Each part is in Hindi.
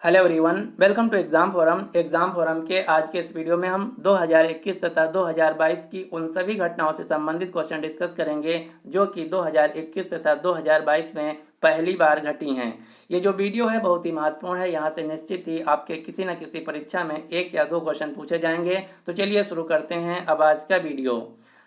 Hello everyone, welcome to exam forum के आज के इस वीडियो में हम 2021 तथा 2022 की उन सभी घटनाओं से संबंधित क्वेश्चन डिस्कस करेंगे जो कि 2021 तथा 2022 में पहली बार घटी हैं। ये जो वीडियो है बहुत ही महत्वपूर्ण है। यहाँ से निश्चित ही आपके किसी न किसी परीक्षा में एक या दो क्वेश्चन पूछे जाएंगे। तो चलिए शुरू करते हैं अब आज का वीडियो।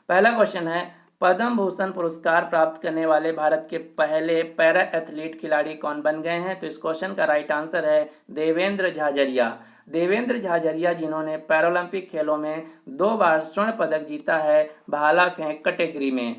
पहला क्वेश्चन है, पद्म भूषण पुरस्कार प्राप्त करने वाले भारत के पहले पैरा एथलीट खिलाड़ी कौन बन गए हैं? तो इस क्वेश्चन का राइट आंसर है देवेंद्र झाझरिया। देवेंद्र झाझरिया जिन्होंने पैरालंपिक खेलों में 2 बार स्वर्ण पदक जीता है भाला फेंक कैटेगरी में।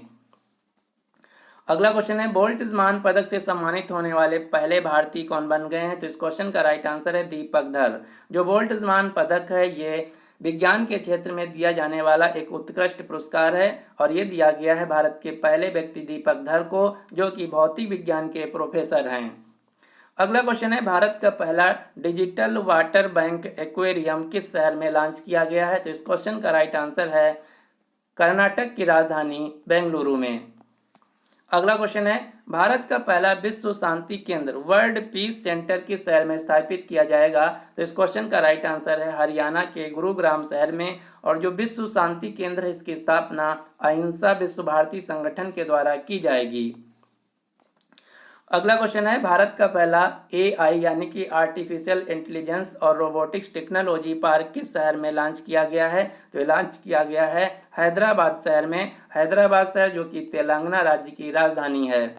अगला क्वेश्चन है, बोल्ट्जमान पदक से सम्मानित होने वाले पहले भारतीय कौन बन गए हैं? तो इस क्वेश्चन का राइट आंसर है दीपक धर। जो बोल्ट्जमान पदक है ये विज्ञान के क्षेत्र में दिया जाने वाला एक उत्कृष्ट पुरस्कार है और ये दिया गया है भारत के पहले व्यक्ति दीपक धर को, जो कि भौतिक विज्ञान के प्रोफेसर हैं। अगला क्वेश्चन है, भारत का पहला डिजिटल वाटर बैंक एक्वेरियम किस शहर में लॉन्च किया गया है? तो इस क्वेश्चन का राइट आंसर है कर्नाटक की राजधानी बेंगलुरु में। अगला क्वेश्चन है, भारत का पहला विश्व शांति केंद्र वर्ल्ड पीस सेंटर किस शहर में स्थापित किया जाएगा? तो इस क्वेश्चन का राइट आंसर है हरियाणा के गुरुग्राम शहर में। और जो विश्व शांति केंद्र है इसकी स्थापना अहिंसा विश्व भारती संगठन के द्वारा की जाएगी। अगला क्वेश्चन है, भारत का पहला AI यानी कि आर्टिफिशियल इंटेलिजेंस और रोबोटिक्स टेक्नोलॉजी पार्क किस शहर में लॉन्च किया गया है? तो ये लॉन्च किया गया है हैदराबाद शहर में। हैदराबाद शहर जो कि तेलंगाना राज्य की राजधानी है।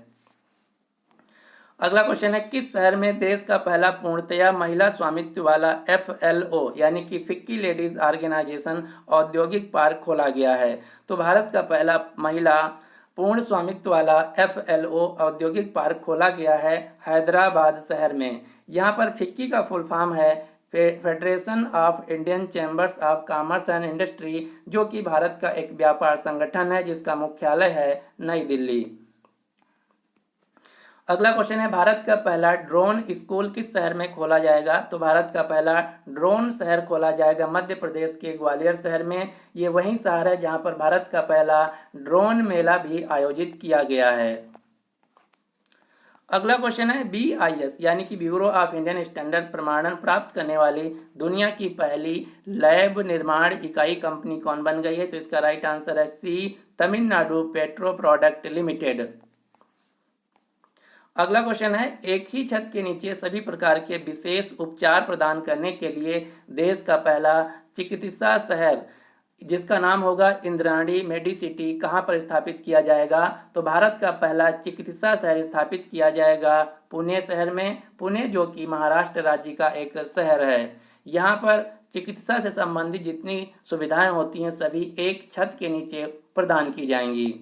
अगला क्वेश्चन है, किस शहर में देश का पहला पूर्णतया महिला स्वामित्व वाला FLO यानी कि फिक्की लेडीज ऑर्गेनाइजेशन औद्योगिक पार्क खोला गया है? तो भारत का पहला महिला पूर्ण स्वामित्व वाला FLO औद्योगिक पार्क खोला गया है हैदराबाद शहर में। यहाँ पर फिक्की का फुल फॉर्म है federation of Indian chambers of commerce and industry, जो कि भारत का एक व्यापार संगठन है जिसका मुख्यालय है नई दिल्ली। अगला क्वेश्चन है, भारत का पहला ड्रोन स्कूल किस शहर में खोला जाएगा? तो भारत का पहला ड्रोन शहर खोला जाएगा मध्य प्रदेश के ग्वालियर शहर में। ये वही शहर है जहां पर भारत का पहला ड्रोन मेला भी आयोजित किया गया है। अगला क्वेश्चन है, BIS यानी कि ब्यूरो ऑफ इंडियन स्टैंडर्ड प्रमाणन प्राप्त करने वाली दुनिया की पहली लैब निर्माण इकाई कंपनी कौन बन गई है? तो इसका राइट आंसर है C, Tamil Nadu petro product limited. अगला क्वेश्चन है, एक ही छत के नीचे सभी प्रकार के विशेष उपचार प्रदान करने के लिए देश का पहला चिकित्सा शहर जिसका नाम होगा इंद्राणी मेडिसिटी कहाँ पर स्थापित किया जाएगा? तो भारत का पहला चिकित्सा शहर स्थापित किया जाएगा पुणे शहर में। पुणे जो कि महाराष्ट्र राज्य का एक शहर है। यहाँ पर चिकित्सा से संबंधित जितनी सुविधाएं होती हैं सभी एक छत के नीचे प्रदान की जाएंगी।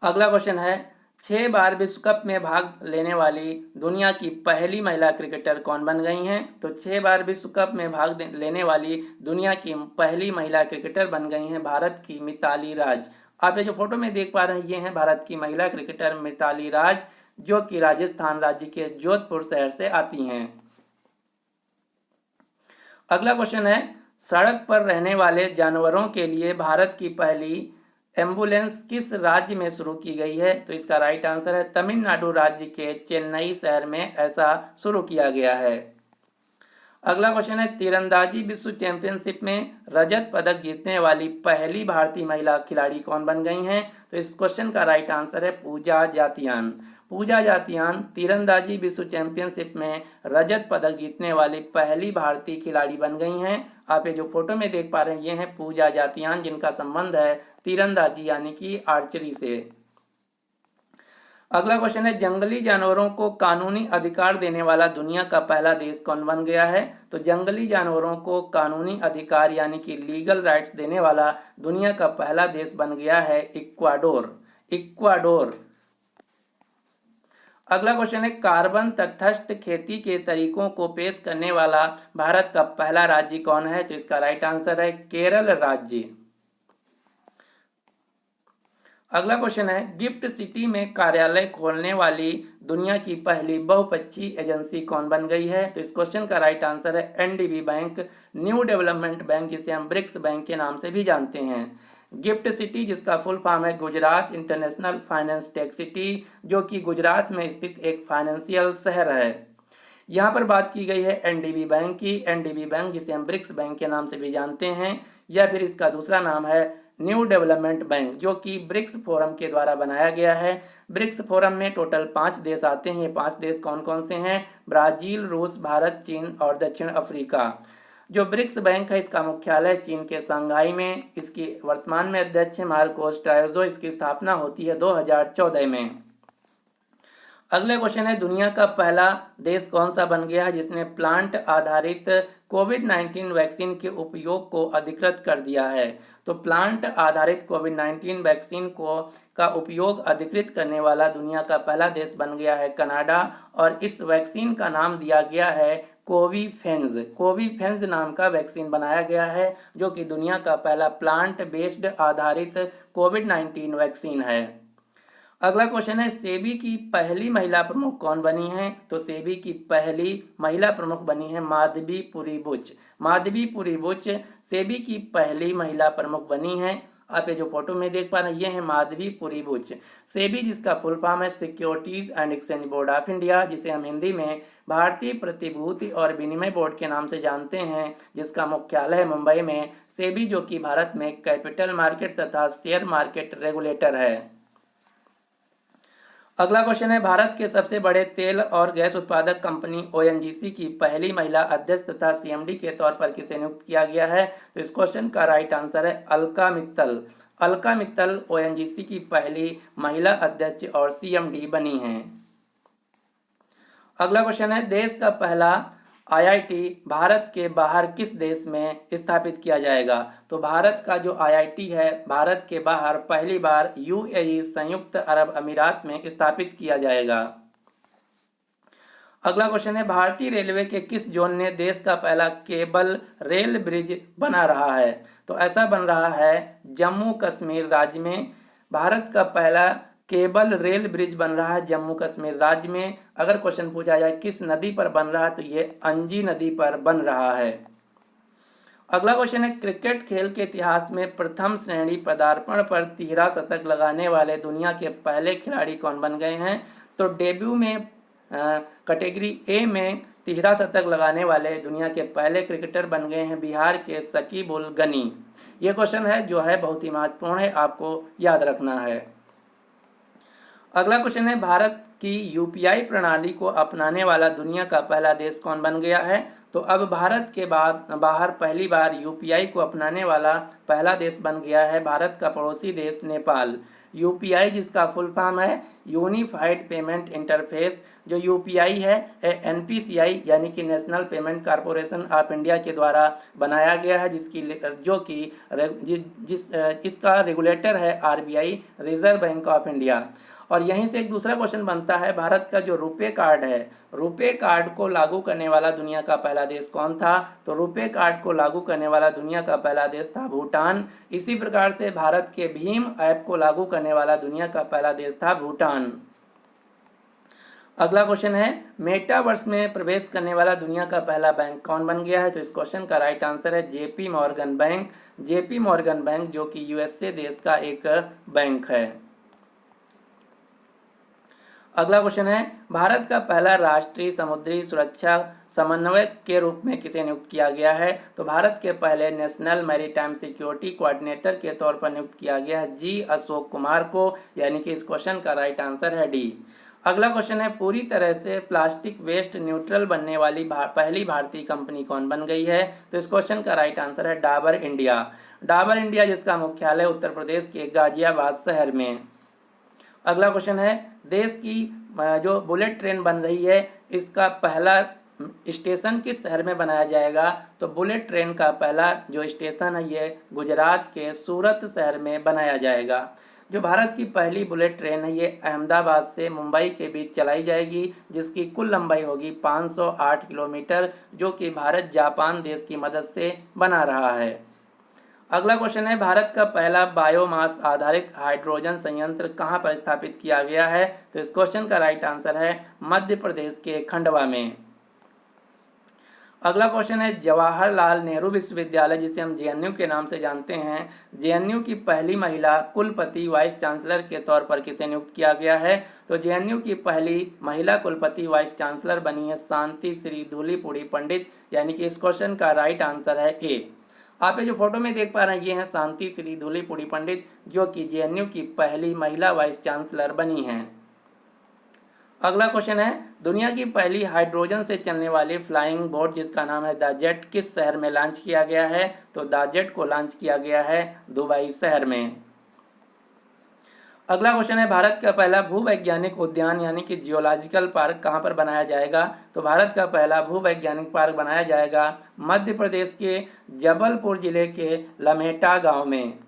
अगला क्वेश्चन है, 6 बार विश्व कप में भाग लेने वाली दुनिया की पहली महिला क्रिकेटर कौन बन गई हैं? तो 6 बार विश्व कप में भाग लेने वाली दुनिया की पहली महिला क्रिकेटर बन गई हैं भारत की मिताली राज। आप ये जो फोटो में देख पा रहे हैं ये हैं भारत की महिला क्रिकेटर मिताली राज, जो कि राजस्थान राज्य के जोधपुर शहर से आती हैं। अगला क्वेश्चन है, सड़क पर रहने वाले जानवरों के लिए भारत की पहली एम्बुलेंस किस राज्य में शुरू की गई है? तो इसका राइट आंसर है तमिलनाडु राज्य के चेन्नई शहर में ऐसा शुरू किया गया है। अगला क्वेश्चन है, तीरंदाजी विश्व चैंपियनशिप में रजत पदक जीतने वाली पहली भारतीय महिला खिलाड़ी कौन बन गई हैं? तो इस क्वेश्चन का राइट आंसर है पूजा जातियान। पूजा जातियान तीरंदाजी विश्व चैंपियनशिप में रजत पदक जीतने वाली पहली भारतीय खिलाड़ी बन गई हैं। आप ये जो फोटो में देख पा रहे हैं ये हैं पूजा जातियान, जिनका संबंध है तीरंदाजी यानी कि आर्चरी से। अगला क्वेश्चन है, जंगली जानवरों को कानूनी अधिकार देने वाला दुनिया का पहला देश कौन बन गया है? तो जंगली जानवरों को कानूनी अधिकार यानी कि लीगल राइट्स देने वाला दुनिया का पहला देश बन गया है इक्वाडोर। अगला क्वेश्चन है, कार्बन तटस्थ खेती के तरीकों को पेश करने वाला भारत का पहला राज्य कौन है? तो इसका राइट आंसर है केरल राज्य। अगला क्वेश्चन है, गिफ्ट सिटी में कार्यालय खोलने वाली दुनिया की पहली बहुपक्षीय एजेंसी कौन बन गई है? तो इस क्वेश्चन का राइट आंसर है NDB bank, new development bank, जिसे हम ब्रिक्स बैंक के नाम से भी जानते हैं। गिफ्ट सिटी जिसका फुल फॉर्म है Gujarat international finance tech city, जो कि गुजरात में स्थित एक फाइनेंशियल शहर है। यहाँ पर बात की गई है एनडीबी बैंक की। एनडीबी बैंक जिसे हम ब्रिक्स बैंक के नाम से भी जानते हैं, या फिर इसका दूसरा नाम है न्यू डेवलपमेंट बैंक, जो कि ब्रिक्स फोरम के द्वारा बनाया गया है। ब्रिक्स फोरम में टोटल 5 देश आते हैं। ये 5 देश कौन कौन से हैं? ब्राजील, रूस, भारत, चीन और दक्षिण अफ्रीका। जो ब्रिक्स बैंक है इसका मुख्यालय चीन के शंघाई में। इसकी वर्तमान में अध्यक्ष है मार्कोस ट्रायोजो। इसकी स्थापना होती है 2014 में। अगले क्वेश्चन है, दुनिया का पहला देश कौन सा बन गया है जिसने प्लांट आधारित कोविड-19 वैक्सीन के उपयोग को अधिकृत कर दिया है? तो प्लांट आधारित कोविड-19 वैक्सीन को का उपयोग अधिकृत करने वाला दुनिया का पहला देश बन गया है कनाडा, और इस वैक्सीन का नाम दिया गया है कोविफेन्ज। कोविफेन्ज नाम का वैक्सीन बनाया गया है, जो कि दुनिया का पहला प्लांट बेस्ड आधारित कोविड-19 वैक्सीन है। अगला क्वेश्चन है, सेबी की पहली महिला प्रमुख कौन बनी है? तो सेबी की पहली महिला प्रमुख बनी है माधवीपुरी बुच। माधवीपुरी बुच सेबी की पहली महिला प्रमुख बनी है। आप ये जो फोटो में देख पा रहे हैं ये है माधवीपुरी बुच। सेबी जिसका फुल फॉर्म है securities and exchange board of India, जिसे हम हिंदी में भारतीय प्रतिभूति और विनिमय बोर्ड के नाम से जानते हैं, जिसका मुख्यालय है मुंबई में। सेबी जो कि भारत में कैपिटल मार्केट तथा शेयर मार्केट रेगुलेटर है। अगला क्वेश्चन है, भारत के सबसे बड़े तेल और गैस उत्पादक कंपनी ओएनजीसी की पहली महिला अध्यक्ष तथा सीएमडी के तौर पर किसे नियुक्त किया गया है? तो इस क्वेश्चन का राइट आंसर है अलका मित्तल। अलका मित्तल ओएनजीसी की पहली महिला अध्यक्ष और सीएमडी बनी हैं। अगला क्वेश्चन है, देश का पहला आईआईटी भारत के बाहर किस देश में स्थापित किया जाएगा? तो भारत का जो आईआईटी है भारत के बाहर पहली बार यूएई संयुक्त अरब अमीरात में स्थापित किया जाएगा। अगला क्वेश्चन है, भारतीय रेलवे के किस जोन ने देश का पहला केबल रेल ब्रिज बना रहा है? तो ऐसा बन रहा है जम्मू कश्मीर राज्य में। भारत का पहला केबल रेल ब्रिज बन रहा है जम्मू कश्मीर राज्य में। अगर क्वेश्चन पूछा जाए किस नदी पर बन रहा है तो ये अंजी नदी पर बन रहा है। अगला क्वेश्चन है, क्रिकेट खेल के इतिहास में प्रथम श्रेणी पदार्पण पर तिहरा शतक लगाने वाले दुनिया के पहले खिलाड़ी कौन बन गए हैं? तो डेब्यू में कैटेगरी ए में तिहरा शतक लगाने वाले दुनिया के पहले क्रिकेटर बन गए हैं बिहार के शकीब उल गनी। ये क्वेश्चन है जो है बहुत ही महत्वपूर्ण है, आपको याद रखना है। अगला क्वेश्चन है, भारत की यूपीआई प्रणाली को अपनाने वाला दुनिया का पहला देश कौन बन गया है? तो अब भारत के बाद बाहर पहली बार यूपीआई को अपनाने वाला पहला देश बन गया है भारत का पड़ोसी देश नेपाल। यूपीआई जिसका फुल फॉर्म है यूनिफाइड पेमेंट इंटरफेस, जो यूपीआई है एनपीसीआई यानी कि national payment corporation of India के द्वारा बनाया गया है, इसका रेगुलेटर है RBI, reserve bank of India. और यहीं से एक दूसरा क्वेश्चन बनता है, भारत का जो रुपे कार्ड है, रुपे कार्ड को लागू करने वाला दुनिया का पहला देश कौन था? तो रुपे कार्ड को लागू करने वाला दुनिया का पहला देश था भूटान। इसी प्रकार से भारत के भीम ऐप को लागू करने वाला दुनिया का पहला देश था भूटान। अगला क्वेश्चन है, मेटावर्स में प्रवेश करने वाला दुनिया का पहला बैंक कौन बन गया है? तो इस क्वेश्चन का राइट आंसर है JP Morgan bank. JP Morgan bank जो कि यूएसए देश का एक बैंक है। अगला क्वेश्चन है, भारत का पहला राष्ट्रीय समुद्री सुरक्षा समन्वयक के रूप में किसे नियुक्त किया गया है? तो भारत के पहले नेशनल मैरीटाइम सिक्योरिटी कोऑर्डिनेटर के तौर पर नियुक्त किया गया है जी अशोक कुमार को, यानी कि इस क्वेश्चन का राइट आंसर है डी। अगला क्वेश्चन है, पूरी तरह से प्लास्टिक वेस्ट न्यूट्रल बनने वाली पहली भारतीय कंपनी कौन बन गई है? तो इस क्वेश्चन का राइट आंसर है डाबर इंडिया। डाबर इंडिया जिसका मुख्यालय उत्तर प्रदेश के गाजियाबाद शहर में। अगला क्वेश्चन है, देश की जो बुलेट ट्रेन बन रही है इसका पहला स्टेशन किस शहर में बनाया जाएगा? तो बुलेट ट्रेन का पहला जो स्टेशन है ये गुजरात के सूरत शहर में बनाया जाएगा। जो भारत की पहली बुलेट ट्रेन है ये अहमदाबाद से मुंबई के बीच चलाई जाएगी, जिसकी कुल लंबाई होगी 508 किलोमीटर, जो कि भारत जापान देश की मदद से बना रहा है। अगला क्वेश्चन है, भारत का पहला बायोमास आधारित हाइड्रोजन संयंत्र कहाँ पर स्थापित किया गया है? तो इस क्वेश्चन का राइट आंसर है मध्य प्रदेश के खंडवा में। अगला क्वेश्चन है जवाहरलाल नेहरू विश्वविद्यालय, जिसे हम जेएनयू के नाम से जानते हैं, जेएनयू की पहली महिला कुलपति वाइस चांसलर के तौर पर किसे नियुक्त किया गया है? तो जेएनयू की पहली महिला कुलपति वाइस चांसलर बनी है शांति श्री धूलीपुड़ी पंडित, यानी कि इस क्वेश्चन का राइट आंसर है ए। आप ये जो फोटो में देख पा रहे हैं ये हैं शांति श्री धूलीपुड़ी पंडित, जो कि जेएनयू की पहली महिला वाइस चांसलर बनी हैं। अगला क्वेश्चन है दुनिया की पहली हाइड्रोजन से चलने वाली फ्लाइंग बोट जिसका नाम है द जेट किस शहर में लॉन्च किया गया है? तो द जेट को लॉन्च किया गया है दुबई शहर में। अगला क्वेश्चन है भारत का पहला भूवैज्ञानिक उद्यान यानी कि जियोलॉजिकल पार्क कहाँ पर बनाया जाएगा? तो भारत का पहला भूवैज्ञानिक पार्क बनाया जाएगा मध्य प्रदेश के जबलपुर जिले के लम्हेटा गांव में।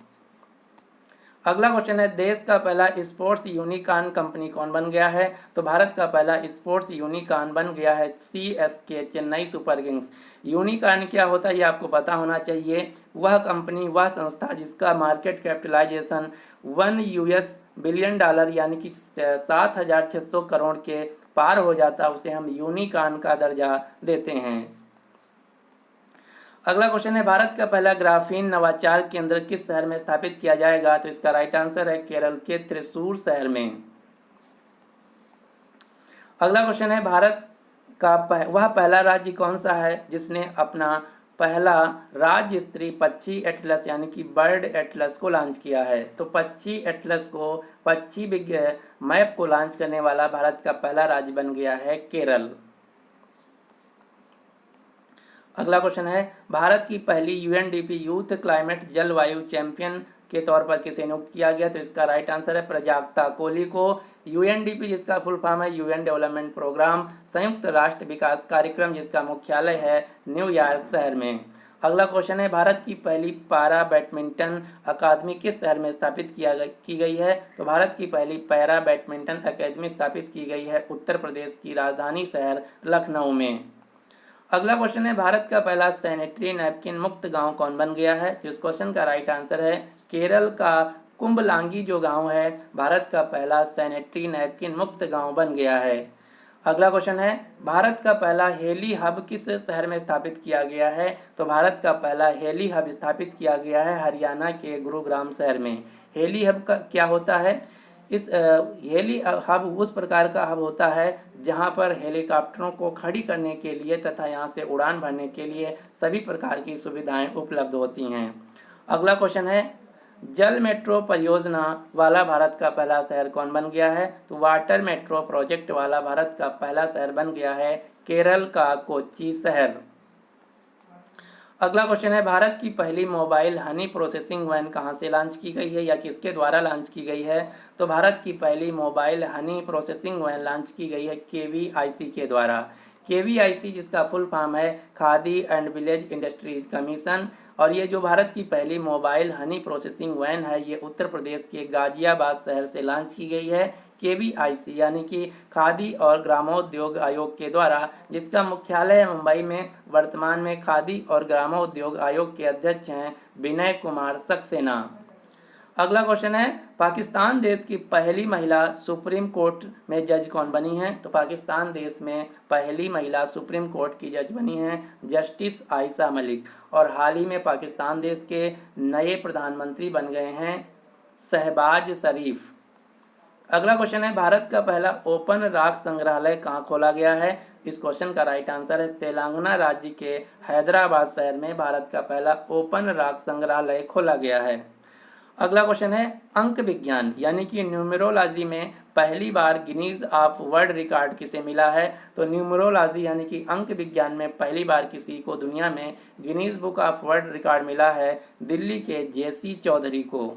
अगला क्वेश्चन है देश का पहला स्पोर्ट्स यूनिकॉर्न कंपनी कौन बन गया है? तो भारत का पहला स्पोर्ट्स यूनिकॉर्न बन गया है CSK Chennai super Kings. Unicorn क्या होता है ये आपको पता होना चाहिए। वह कंपनी, वह संस्था जिसका मार्केट कैपिटलाइजेशन $1 बिलियन यानी कि 7,600 करोड़ के पार हो जाता है, उसे हम यूनिकॉर्न का दर्जा देते हैं। अगला क्वेश्चन है भारत का पहला ग्राफीन नवाचार केंद्र किस शहर में स्थापित किया जाएगा? तो इसका राइट आंसर है केरल के त्रिशूर शहर में। अगला क्वेश्चन है भारत का वह पहला राज्य कौन सा है जिसने अपना पहला राज्य स्तरीय पक्षी एटलस यानी कि बर्ड एटलस को लॉन्च किया है? तो पक्षी एटलस को, पक्षी मैप को लॉन्च करने वाला भारत का पहला राज्य बन गया है केरल। अगला क्वेश्चन है भारत की पहली यूएनडीपी यूथ क्लाइमेट जलवायु चैंपियन के तौर पर किसे नियुक्त किया गया? तो इसका राइट आंसर है प्रजाक्ता कोहली को। यूएनडीपी जिसका फुल फॉर्म है यूएन डेवलपमेंट प्रोग्राम, संयुक्त राष्ट्र विकास कार्यक्रम, जिसका मुख्यालय है न्यूयॉर्क शहर में। अगला क्वेश्चन है भारत की पहली पारा बैडमिंटन अकादमी किस शहर में स्थापित की गई है? तो भारत की पहली पैरा बैडमिंटन अकादमी स्थापित की गई है उत्तर प्रदेश की राजधानी शहर लखनऊ में। अगला क्वेश्चन है भारत का पहला सैनिटरी नैपकिन मुक्त गांव कौन बन गया है? इस क्वेश्चन का राइट आंसर है केरल का कुंभलांगी जो गांव है, भारत का पहला सैनिटरी नैपकिन मुक्त गांव बन गया है। अगला क्वेश्चन है भारत का पहला हेली हब किस शहर में स्थापित किया गया है? तो भारत का पहला हेली हब स्थापित किया गया है हरियाणा के गुरुग्राम शहर में। हेली हब का क्या होता है? इस हेली हब उस प्रकार का हब होता है जहां पर हेलीकॉप्टरों को खड़ी करने के लिए तथा यहां से उड़ान भरने के लिए सभी प्रकार की सुविधाएं उपलब्ध होती हैं। अगला क्वेश्चन है जल मेट्रो परियोजना वाला भारत का पहला शहर कौन बन गया है? तो वाटर मेट्रो प्रोजेक्ट वाला भारत का पहला शहर बन गया है केरल का कोच्चि शहर। अगला क्वेश्चन है भारत की पहली मोबाइल हनी प्रोसेसिंग वैन कहाँ से लॉन्च की गई है या किसके द्वारा लॉन्च की गई है? तो भारत की पहली mobile honey processing van launch की गई है केवीआईसी के द्वारा। केवीआईसी जिसका फुल फॉर्म है khadi and village industries commission, और ये जो भारत की पहली मोबाइल हनी प्रोसेसिंग वैन है ये उत्तर प्रदेश के गाजियाबाद शहर से लॉन्च की गई है केवीआईसी यानी कि खादी और ग्रामोद्योग आयोग के द्वारा, जिसका मुख्यालय है मुंबई में। वर्तमान में खादी और ग्रामोद्योग आयोग के अध्यक्ष हैं विनय कुमार सक्सेना। अगला क्वेश्चन है पाकिस्तान देश की पहली महिला सुप्रीम कोर्ट में जज कौन बनी है? तो पाकिस्तान देश में पहली महिला सुप्रीम कोर्ट की जज बनी है जस्टिस आयशा मलिक, और हाल ही में पाकिस्तान देश के नए प्रधानमंत्री बन गए हैं शहबाज शरीफ। अगला क्वेश्चन है भारत का पहला ओपन रॉक संग्रहालय कहाँ खोला गया है? इस क्वेश्चन का राइट आंसर है तेलंगाना राज्य के हैदराबाद शहर में भारत का पहला ओपन रॉक संग्रहालय खोला गया है। अगला क्वेश्चन है अंक विज्ञान यानी कि न्यूमेरोलॉजी में पहली बार गिनीज ऑफ वर्ल्ड रिकॉर्ड किसे मिला है? तो न्यूमेरोलॉजी यानी कि अंक विज्ञान में पहली बार किसी को दुनिया में Guinness book of world record मिला है दिल्ली के जेसी चौधरी को।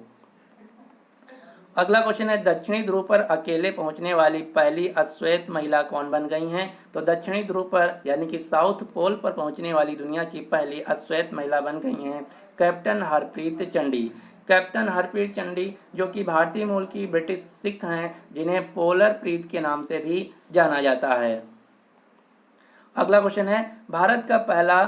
अगला क्वेश्चन है दक्षिणी ध्रुव पर अकेले पहुंचने वाली पहली अश्वेत महिला कौन बन गई हैं? तो दक्षिणी ध्रुव पर यानी कि साउथ पोल पर पहुंचने वाली दुनिया की पहली अश्वेत महिला बन गई हैं कैप्टन हरप्रीत चंडी। कैप्टन हरप्रीत चंडी जो कि भारतीय मूल की ब्रिटिश सिख हैं, जिन्हें पोलर प्रीत के नाम से भी जाना जाता है। अगला क्वेश्चन है भारत का पहला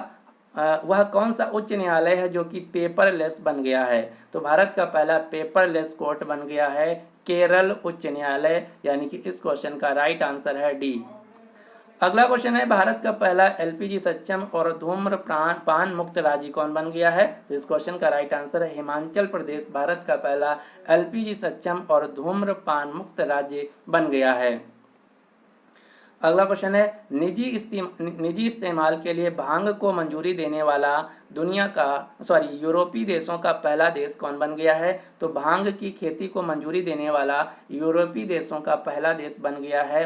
वह कौन सा उच्च न्यायालय है जो कि पेपरलेस बन गया है? तो भारत का पहला पेपरलेस कोर्ट बन गया है केरल उच्च न्यायालय, यानी कि इस क्वेश्चन का राइट आंसर है डी। अगला क्वेश्चन है, भारत का पहला एलपीजी सक्षम और धूम्रपान पान मुक्त राज्य कौन बन गया है? तो इस क्वेश्चन का राइट आंसर है हिमाचल प्रदेश भारत का पहला एलपीजी सक्षम और धूम्रपान मुक्त राज्य बन गया है। अगला क्वेश्चन है, निजी इस्तेमाल के लिए भांग को मंजूरी देने वाला यूरोपीय देशों का पहला देश कौन बन गया है? तो भांग की खेती को मंजूरी देने वाला यूरोपीय देशों का पहला देश बन गया है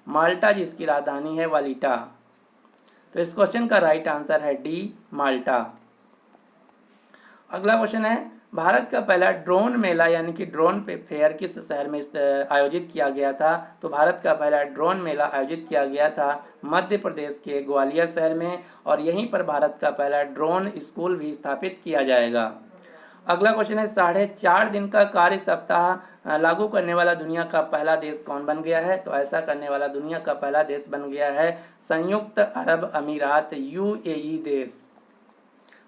माल्टा, जिसकी राजधानी है वालिटा। तो इस क्वेश्चन का राइट आंसर है डी, माल्टा। अगला क्वेश्चन है, भारत का पहला ड्रोन मेला यानी कि ड्रोन फेयर किस शहर में आयोजित किया गया था? तो भारत का पहला ड्रोन मेला आयोजित किया गया था मध्य प्रदेश के ग्वालियर शहर में, और यहीं पर भारत का पहला ड्रोन स्कूल भी स्थापित किया जाएगा। अगला क्वेश्चन है, 4.5 दिन का कार्य सप्ताह लागू करने वाला दुनिया का पहला देश कौन बन गया है? तो ऐसा करने वाला दुनिया का पहला देश बन गया है संयुक्त अरब अमीरात, यूएई देश।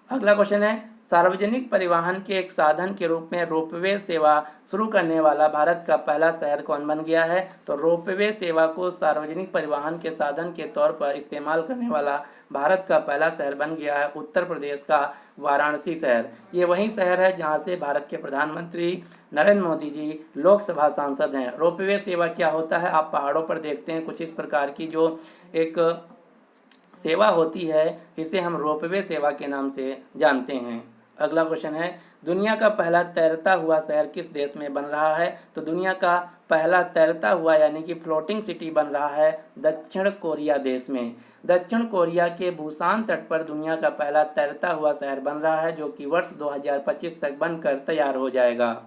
अगला क्वेश्चन है, सार्वजनिक परिवहन के एक साधन के रूप में रोपवे सेवा शुरू करने वाला भारत का पहला शहर कौन बन गया है? तो रोपवे सेवा को सार्वजनिक परिवहन के साधन के तौर पर इस्तेमाल करने वाला भारत का पहला शहर बन गया है उत्तर प्रदेश का वाराणसी शहर। ये वही शहर है जहां से भारत के प्रधानमंत्री नरेंद्र मोदी जी लोकसभा सांसद हैं। रोपवे सेवा क्या होता है? आप पहाड़ों पर देखते हैं कुछ इस प्रकार की जो एक सेवा होती है, इसे हम रोपवे सेवा के नाम से जानते हैं। अगला क्वेश्चन है, दुनिया का पहला तैरता हुआ शहर किस देश में बन रहा है? तो दुनिया का पहला तैरता हुआ यानी कि फ्लोटिंग सिटी बन रहा है दक्षिण कोरिया देश में। दक्षिण कोरिया के बुसान तट पर दुनिया का पहला तैरता हुआ शहर बन रहा है, जो कि वर्ष 2025 तक बनकर तैयार हो जाएगा।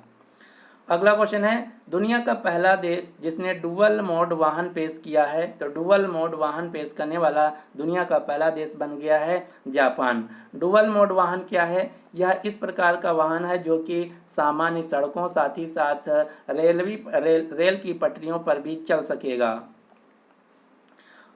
अगला क्वेश्चन है, दुनिया का पहला देश जिसने डुअल मोड वाहन पेश किया है? तो डुअल मोड वाहन पेश करने वाला दुनिया का पहला देश बन गया है जापान। डुअल मोड वाहन क्या है? यह इस प्रकार का वाहन है जो कि सामान्य सड़कों साथ ही साथ रेल की पटरियों पर भी चल सकेगा।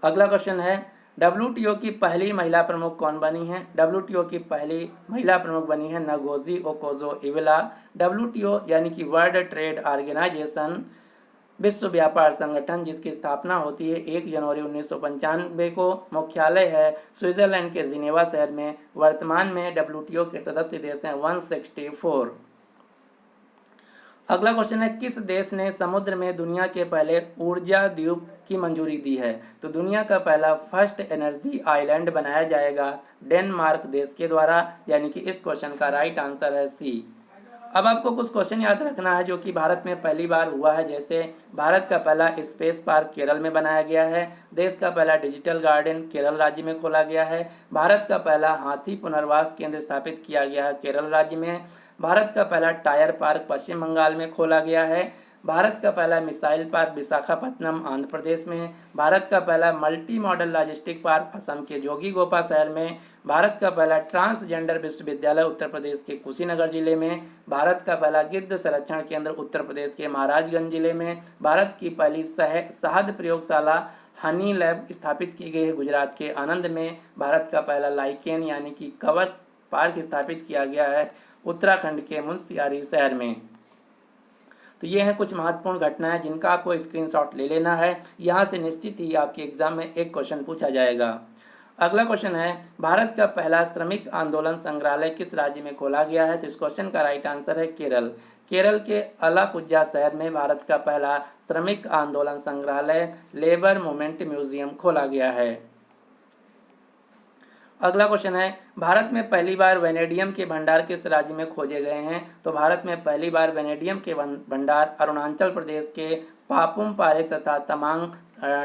अगला क्वेश्चन है, WTO की पहली महिला प्रमुख कौन बनी है? WTO की पहली महिला प्रमुख बनी है नगोजी ओकोजो-इवेला। WTO यानी कि वर्ल्ड ट्रेड ऑर्गेनाइजेशन, विश्व व्यापार संगठन, जिसकी स्थापना होती है 1 जनवरी 1995 को, मुख्यालय है स्विट्जरलैंड के जिनेवा शहर में। वर्तमान में WTO के सदस्य देश हैं 164। अगला क्वेश्चन है, किस देश ने समुद्र में दुनिया के पहले ऊर्जा द्वीप की मंजूरी दी है? तो दुनिया का पहला फर्स्ट एनर्जी आइलैंड बनाया जाएगा डेनमार्क देश के द्वारा, यानी कि इस क्वेश्चन का राइट आंसर है सी। अब आपको कुछ क्वेश्चन याद रखना है जो कि भारत में पहली बार हुआ है, जैसे भारत का पहला स्पेस पार्क केरल में बनाया गया है, देश का पहला डिजिटल गार्डन केरल राज्य में खोला गया है, भारत का पहला हाथी पुनर्वास केंद्र स्थापित किया गया है केरल राज्य में, भारत का पहला टायर पार्क पश्चिम बंगाल में खोला गया है, भारत का पहला मिसाइल पार्क विशाखापट्टनम आंध्र प्रदेश में, भारत का पहला multi modal logistic park Assam के जोगीघोपा शहर में, भारत का पहला ट्रांसजेंडर विश्वविद्यालय उत्तर प्रदेश के कुशीनगर जिले में, भारत का पहला गिद्ध संरक्षण केंद्र उत्तर प्रदेश के महाराजगंज जिले में, भारत की पहली शहद प्रयोगशाला हनी लैब स्थापित की गई है गुजरात के आनंद में, भारत का पहला लाइकेन यानी कि कवक पार्क स्थापित किया गया है उत्तराखंड के मुनस्यारी शहर में। तो ये हैं कुछ महत्वपूर्ण घटनाएं जिनका आपको स्क्रीनशॉट ले लेना है। यहाँ से निश्चित ही आपके एग्जाम में एक क्वेश्चन पूछा जाएगा। अगला क्वेश्चन है, भारत का पहला श्रमिक आंदोलन संग्रहालय किस राज्य में खोला गया है? तो इस क्वेश्चन का राइट आंसर है केरल। केरल के अलापुझा शहर में भारत का पहला श्रमिक आंदोलन संग्रहालय लेबर मूवमेंट म्यूजियम खोला गया है। अगला क्वेश्चन है, भारत में पहली बार वेनेडियम के भंडार किस राज्य में खोजे गए हैं? तो भारत में पहली बार वेनेडियम के भंडार अरुणाचल प्रदेश के पापुम पारे तथा तमांग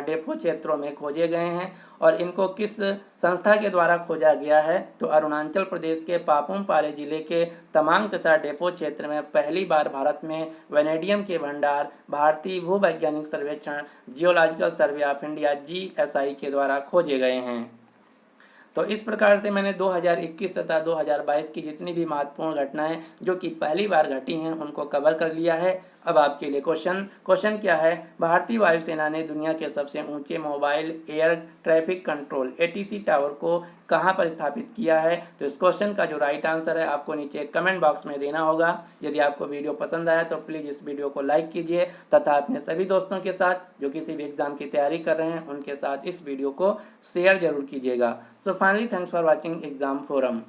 डेपो क्षेत्रों में खोजे गए हैं। और इनको किस संस्था के द्वारा खोजा गया है? तो अरुणाचल प्रदेश के पापुम पारे जिले के तमांग तथा डेपो क्षेत्र में पहली बार भारत में वेनेडियम के भंडार भारतीय भूवैज्ञानिक सर्वेक्षण geological survey of India GSI के द्वारा खोजे गए हैं। तो इस प्रकार से मैंने 2021 तथा 2022 की जितनी भी महत्वपूर्ण घटनाएं जो कि पहली बार घटी हैं उनको कवर कर लिया है। अब आपके लिए क्वेश्चन क्या है, भारतीय वायुसेना ने दुनिया के सबसे ऊंचे mobile air traffic control ATC tower को कहां पर स्थापित किया है। तो इस क्वेश्चन का जो राइट आंसर है आपको नीचे कमेंट बॉक्स में देना होगा। यदि आपको वीडियो पसंद आया तो प्लीज़ इस वीडियो को लाइक कीजिए तथा अपने सभी दोस्तों के साथ जो किसी भी एग्जाम की तैयारी कर रहे हैं उनके साथ इस वीडियो को शेयर जरूर कीजिएगा। So finally thanks for watching exam forum.